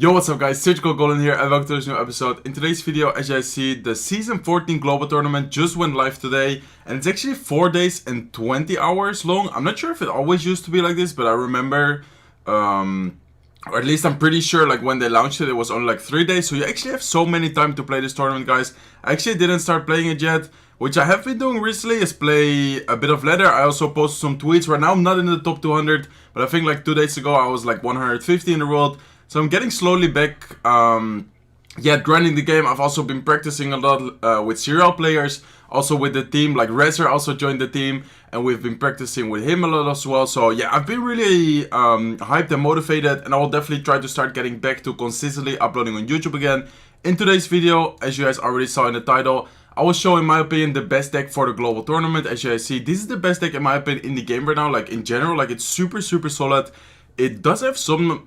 Yo, what's up guys, Surgical Goblin here and welcome to this new episode. In today's video, as you guys see, the Season 14 Global Tournament just went live today. And it's actually 4 days and 20 hours long. I'm not sure if it always used to be like this, but I remember, or at least I'm pretty sure, like when they launched it, it was only like 3 days. So you actually have so many time to play this tournament, guys. I actually didn't start playing it yet. Which I have been doing recently is play a bit of ladder. I also posted some tweets. Right now I'm not in the top 200, but I think like 2 days ago I was like 150 in the world. So I'm getting slowly back, grinding the game. I've also been practicing a lot with serial players, also with the team. Like Rezer also joined the team, and we've been practicing with him a lot as well. So yeah, I've been really hyped and motivated, and I will definitely try to start getting back to consistently uploading on YouTube again. In today's video, as you guys already saw in the title, I will show, in my opinion, the best deck for the global tournament. As you guys see, this is the best deck in my opinion in the game right now. Like in general, like it's super solid. It does have some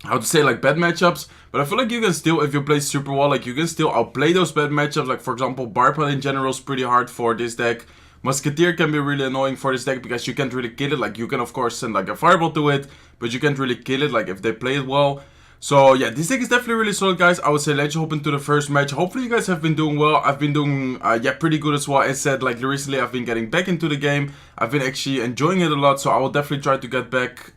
how to say, like bad matchups, but I feel like you can still, if you play super well, like you can still outplay those bad matchups. Like for example, Barbell in general is pretty hard for this deck. Musketeer can be really annoying for this deck because you can't really kill it. Like you can of course send like a fireball to it, but you can't really kill it like if they play it well. So yeah, this deck is definitely really solid, guys. I would say let's hop into the first match. Hopefully you guys have been doing well. I've been doing pretty good as well. As said, like recently I've been getting back into the game. I've been actually enjoying it a lot, so I will definitely try to get back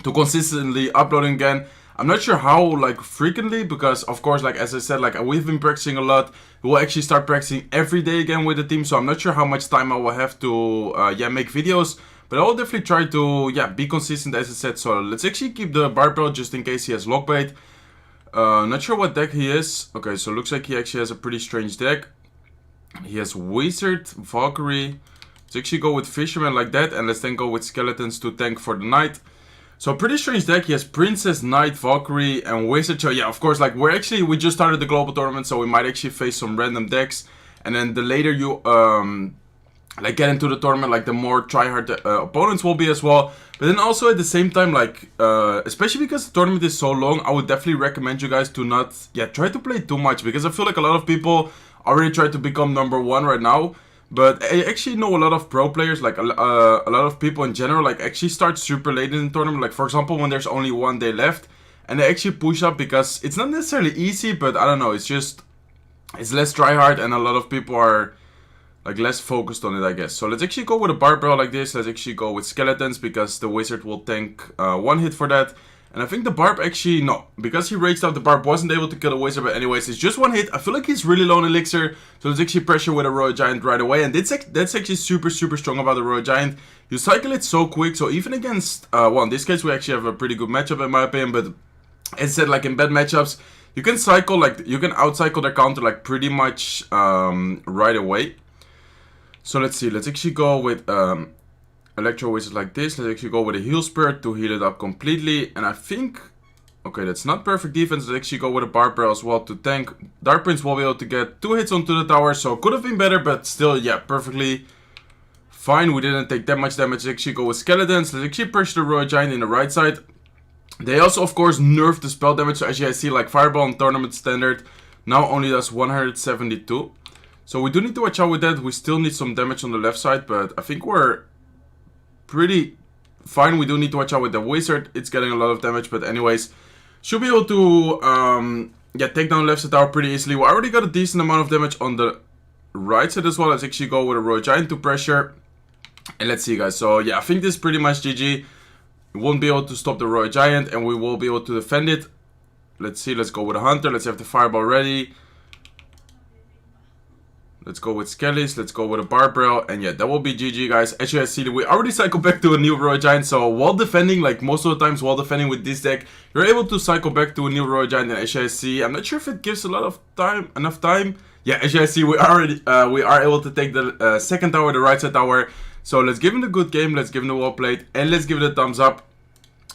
to consistently uploading again. I'm not sure how like frequently, because of course, like as I said, like we've been practicing a lot. We'll actually start practicing every day again with the team, so I'm not sure how much time I will have to make videos, but I will definitely try to be consistent, as I said. So let's actually keep the Barbell just in case he has Lockbait. Not sure what deck he is. Okay, so looks like he actually has a pretty strange deck. He has Wizard, Valkyrie. Let's actually go with Fisherman like that, and let's then go with Skeletons to tank for the night. So pretty strange deck. He has Princess, Knight, Valkyrie, and Wizard. So yeah, of course, like we just started the global tournament, so we might actually face some random decks. And then the later you like get into the tournament, like the more tryhard opponents will be as well. But then also at the same time, like especially because the tournament is so long, I would definitely recommend you guys to not try to play too much, because I feel like a lot of people already try to become #1 right now. But I actually know a lot of pro players, like a lot of people in general, like actually start super late in the tournament. Like for example, when there's only 1 day left, and they actually push up because it's not necessarily easy, but I don't know, it's less try hard, and a lot of people are like less focused on it, I guess. So let's actually go with a Barbell like this. Let's actually go with Skeletons, because the Wizard will tank 1 hit for that. And I think the Barb actually, no, because he raged out, the Barb wasn't able to kill the Wizard, but anyways, it's just 1 hit. I feel like he's really low on Elixir, so let's actually pressure with a Royal Giant right away. And that's actually super strong about the Royal Giant. You cycle it so quick, so even against, well, in this case, we actually have a pretty good matchup in my opinion, but as I said, like in bad matchups, you can cycle, like, you can out-cycle their counter, like, pretty much right away. So let's see, let's actually go with Electro Wizard like this. Let's actually go with a Heal Spirit to heal it up completely. And I think, okay, that's not perfect defense. Let's actually go with a Barbell as well to tank. Dark Prince will be able to get 2 hits onto the tower, so could have been better, but still, yeah, perfectly fine. We didn't take that much damage. Let's actually go with Skeletons. Let's actually pressure the Royal Giant in the right side. They also, of course, nerfed the spell damage. So as you guys see, like Fireball on Tournament Standard now only does 172. So we do need to watch out with that. We still need some damage on the left side, but I think we're pretty fine. We do need to watch out with the Wizard. It's getting a lot of damage, but anyways, should be able to take down left side tower pretty easily. We already got a decent amount of damage on the right side as well. Let's actually go with a Royal Giant to pressure. And let's see, guys. So yeah, I think this is pretty much GG. We won't be able to stop the Royal Giant, and we will be able to defend it. Let's see. Let's go with a Hunter. Let's have the Fireball ready. Let's go with Skellies, let's go with a Barbell, and yeah, that will be GG, guys. As you guys see, we already cycle back to a new Royal Giant, so while defending, like most of the times while defending with this deck, you're able to cycle back to a new Royal Giant. And as you guys see, I'm not sure if it gives a lot of time, enough time. Yeah, as you guys see, we are able to take the second tower, the right side tower. So let's give him the good game, let's give him the well played, and let's give it a thumbs up.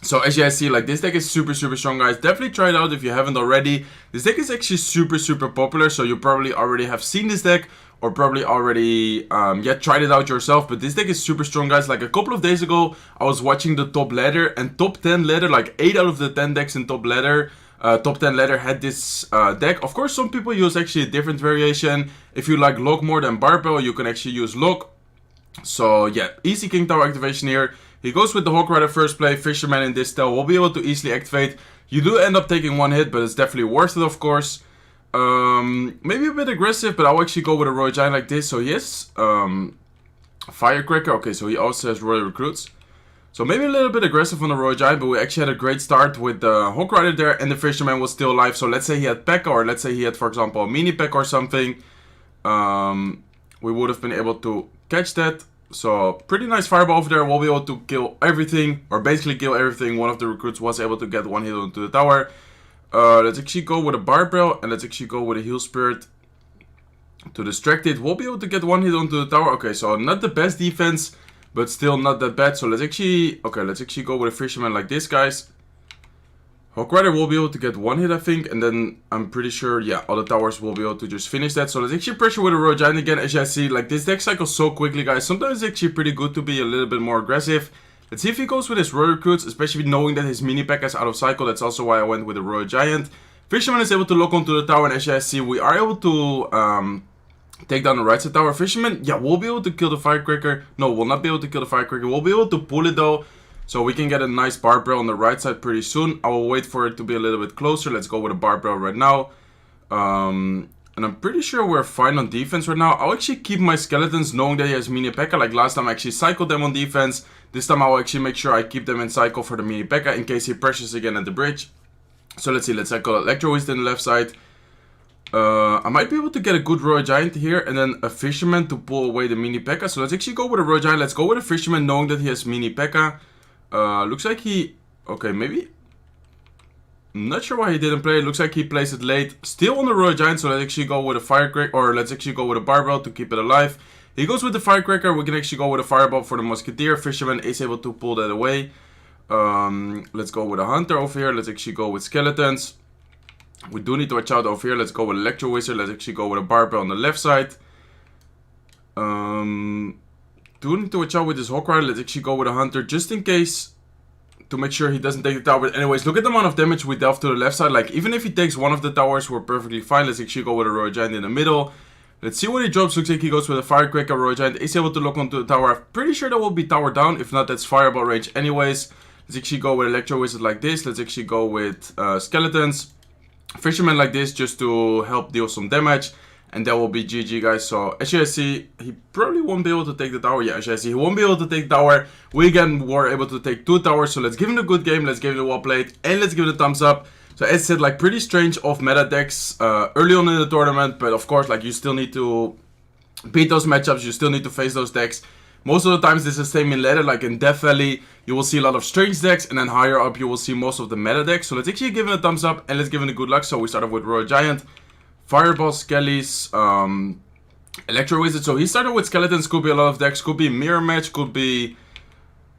So as you guys see, like this deck is super strong, guys. Definitely try it out if you haven't already. This deck is actually super popular, so you probably already have seen this deck, or probably already tried it out yourself. But this deck is super strong, guys. Like a couple of days ago, I was watching the top ladder, and top 10 ladder, like 8 out of the 10 decks in top ladder, top 10 ladder had this deck. Of course, some people use actually a different variation. If you like Lock more than Barbell, you can actually use Lock. So yeah, easy King Tower activation here. He goes with the Hawk Rider first play. Fisherman in this style will be able to easily activate. You do end up taking one hit, but it's definitely worth it, of course. Maybe a bit aggressive, but I'll actually go with a Royal Giant like this. So he has Firecracker. Okay, so he also has Royal Recruits. So maybe a little bit aggressive on the Royal Giant, but we actually had a great start with the Hawk Rider there, and the Fisherman was still alive. So let's say he had P.E.K.K.A, or let's say he had, for example, a mini P.E.K.K.A or something. We would have been able to catch that. So pretty nice Fireball over there. We'll be able to kill everything, or basically kill everything. One of the recruits was able to get one hit onto the tower. Let's actually go with a Barbell, and let's actually go with a Heal Spirit to distract it. We'll be able to get one hit onto the tower. Okay, so not the best defense, but still not that bad. So let's actually go with a Fisherman like this, guys. Hawk Rider will be able to get one hit, I think, and then I'm pretty sure, yeah, all the towers will be able to just finish that. So let's actually pressure with a Royal Giant again. As you guys see, like, this deck cycles so quickly, guys. Sometimes it's actually pretty good to be a little bit more aggressive. Let's see if he goes with his Royal Recruits, especially knowing that his mini P.E.K.K.A is out of cycle. That's also why I went with a Royal Giant. Fisherman is able to lock onto the tower, and as you guys see, we are able to take down the right side tower. Fisherman, yeah, we'll be able to kill the Firecracker. No, we'll not be able to kill the Firecracker. We'll be able to pull it, though. So we can get a nice Barbell on the right side pretty soon. I will wait for it to be a little bit closer. Let's go with a Barbell right now. And I'm pretty sure we're fine on defense right now. I'll actually keep my Skeletons knowing that he has mini P.E.K.K.A. Like last time I actually cycled them on defense. This time I'll actually make sure I keep them in cycle for the mini P.E.K.K.A. in case he pressures again at the bridge. So let's see. Let's cycle Electro Wizard in the left side. I might be able to get a good Royal Giant here and then a Fisherman to pull away the mini P.E.K.K.A. So let's actually go with a Royal Giant. Let's go with a Fisherman knowing that he has mini P.E.K.K.A. Looks like he... Okay, maybe... I'm not sure why he didn't play it. Looks like he plays it late. Still on the Royal Giant, so let's actually go with a Firecracker. Or let's actually go with a Barbell to keep it alive. He goes with the Firecracker. We can actually go with a Fireball for the Musketeer. Fisherman is able to pull that away. Let's go with a Hunter over here. Let's actually go with Skeletons. We do need to watch out over here. Let's go with Electro Wizard. Let's actually go with a Barbell on the left side. Do need to watch out with this Hawk Rider. Let's actually go with a Hunter just in case, to make sure he doesn't take the tower. But anyways, look at the amount of damage we dealt to the left side. Like, even if he takes one of the towers, we're perfectly fine. Let's actually go with a Royal Giant in the middle. Let's see what he drops. Looks like he goes with a Firecracker. Royal Giant is able to lock onto the tower. I'm pretty sure that will be tower down. If not, that's Fireball range anyways. Let's actually go with Electro Wizard like this. Let's actually go with Skeletons. Fisherman like this just to help deal some damage. And that will be GG, guys. So, as you guys see, he probably won't be able to take the tower. Yeah, as you guys see, he won't be able to take the tower. We again were able to take 2 towers. So, let's give him a good game. Let's give him a well played. And let's give it a thumbs up. So, as I said, like, pretty strange off-meta decks early on in the tournament. But, of course, like, you still need to beat those matchups. You still need to face those decks. Most of the times, this is the same in ladder. Like, in Death Valley, you will see a lot of strange decks. And then higher up, you will see most of the meta decks. So, let's actually give it a thumbs up. And let's give it a good luck. So, we start off with Royal Giant. Fireball, Skellies, Electro Wizard. So he started with Skeletons, could be a lot of decks, could be Mirror Match, could be,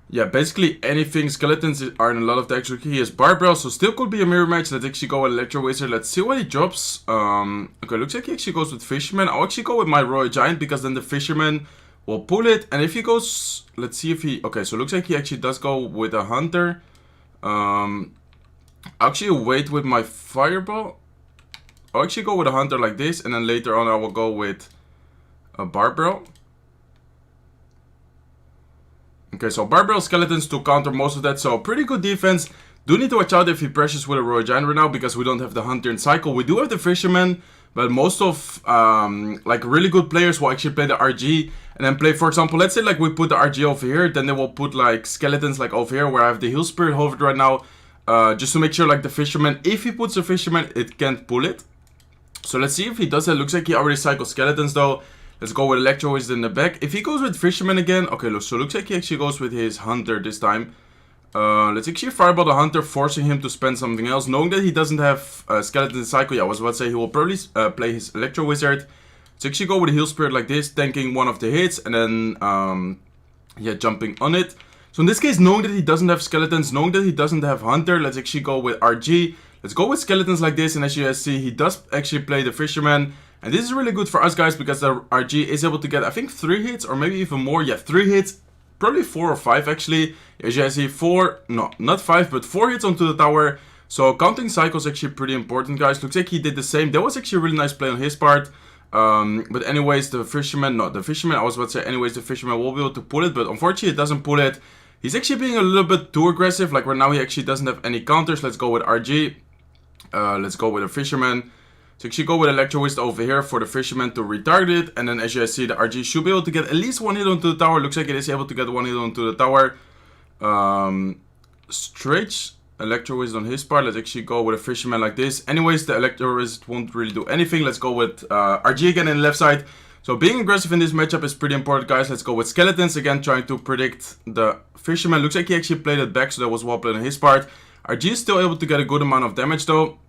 yeah, basically anything. Skeletons are in a lot of decks. He has Barbell, so still could be a Mirror Match. Let's actually go with Electro Wizard. Let's see what he drops. Okay, looks like he actually goes with Fisherman. I'll actually go with my Royal Giant because then the Fisherman will pull it. And if he goes, let's see if he, okay, so looks like he actually does go with a Hunter. I'll actually wait with my Fireball. I'll actually go with a Hunter like this, and then later on I will go with a Barbell. Okay, so Barbell Skeletons to counter most of that, so pretty good defense. Do need to watch out if he pressures with a Royal Giant right now, because we don't have the Hunter in cycle. We do have the Fisherman, but most of, like, really good players will actually play the RG, and then play, for example, let's say, like, we put the RG over here, then they will put, like, Skeletons, like, over here, where I have the Heal Spirit hovered right now, just to make sure, like, the Fisherman, if he puts a Fisherman, it can't pull it. So let's see if he does that. Looks like he already cycled Skeletons though. Let's go with Electro Wizard in the back. If he goes with Fisherman again, okay, look, so looks like he actually goes with his Hunter this time. Let's actually Fireball the Hunter, forcing him to spend something else, knowing that he doesn't have Skeletons in cycle. Yeah, I was about to say he will probably play his Electro Wizard. Let's actually go with a Heal Spirit like this, tanking one of the hits, and then yeah, jumping on it. So in this case, knowing that he doesn't have Skeletons, knowing that he doesn't have Hunter, let's actually go with RG. Let's go with Skeletons like this, and as you guys see, he does actually play the Fisherman. And this is really good for us, guys, because the RG is able to get, I think, 3 hits, or maybe even more. Yeah, 3 hits, probably 4 or 5, actually. As you guys see, 4, no, not 5, but 4 hits onto the tower. So counting cycle is actually pretty important, guys. Looks like he did the same. That was actually a really nice play on his part. But anyways, the Fisherman, no, the Fisherman, I was about to say, anyways, the Fisherman will be able to pull it, but unfortunately, it doesn't pull it. He's actually being a little bit too aggressive. Like right now he actually doesn't have any counters. Let's go with RG. Let's go with a Fisherman. So actually go with Electro Wist over here for the Fisherman to retarget it. And then as you guys see, the RG should be able to get at least one hit onto the tower. Looks like it is able to get one hit onto the tower. Stretch Electro Wist on his part. Let's actually go with a Fisherman like this. Anyways, the Electro Wist won't really do anything. Let's go with RG again in the left side. So being aggressive in this matchup is pretty important, guys. Let's go with Skeletons again, trying to predict the Fisherman. Looks like he actually played it back, so that was well played on his part. RG is still able to get a good amount of damage though.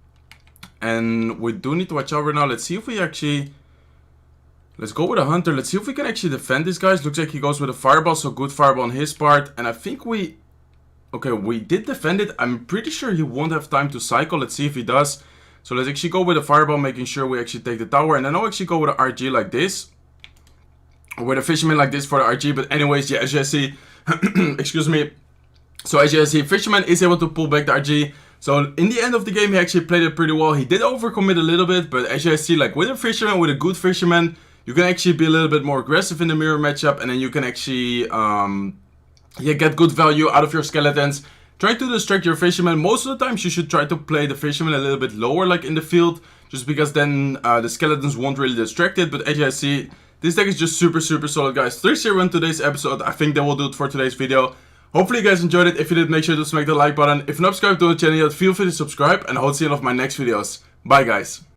And we do need to watch out right now. Let's see if we actually... Let's go with a Hunter. Let's see if we can actually defend this, guys. Looks like he goes with a Fireball, so good Fireball on his part. And I think we... Okay, we did defend it. I'm pretty sure he won't have time to cycle. Let's see if he does. So let's actually go with a Fireball, making sure we actually take the tower. And then I'll actually go with an RG like this. Or with a Fisherman like this for the RG. But anyways, yeah, as you guys see... excuse me. So as you guys see, Fisherman is able to pull back the RG. So in the end of the game, he actually played it pretty well. He did overcommit a little bit. But as you guys see, like with a Fisherman, with a good Fisherman, you can actually be a little bit more aggressive in the mirror matchup. And then you can actually... get good value out of your Skeletons. Try to distract your Fisherman. Most of the times you should try to play the Fisherman a little bit lower, like in the field, just because then the Skeletons won't really distract it. But as you guys see, this deck is just super solid, guys. 3-0 in today's episode. I think that will do it for today's video. Hopefully you guys enjoyed it. If you did, make sure to smack the like button. If you're not subscribed to the channel yet, feel free to subscribe, and I hope to see you in one of my next videos. Bye, guys.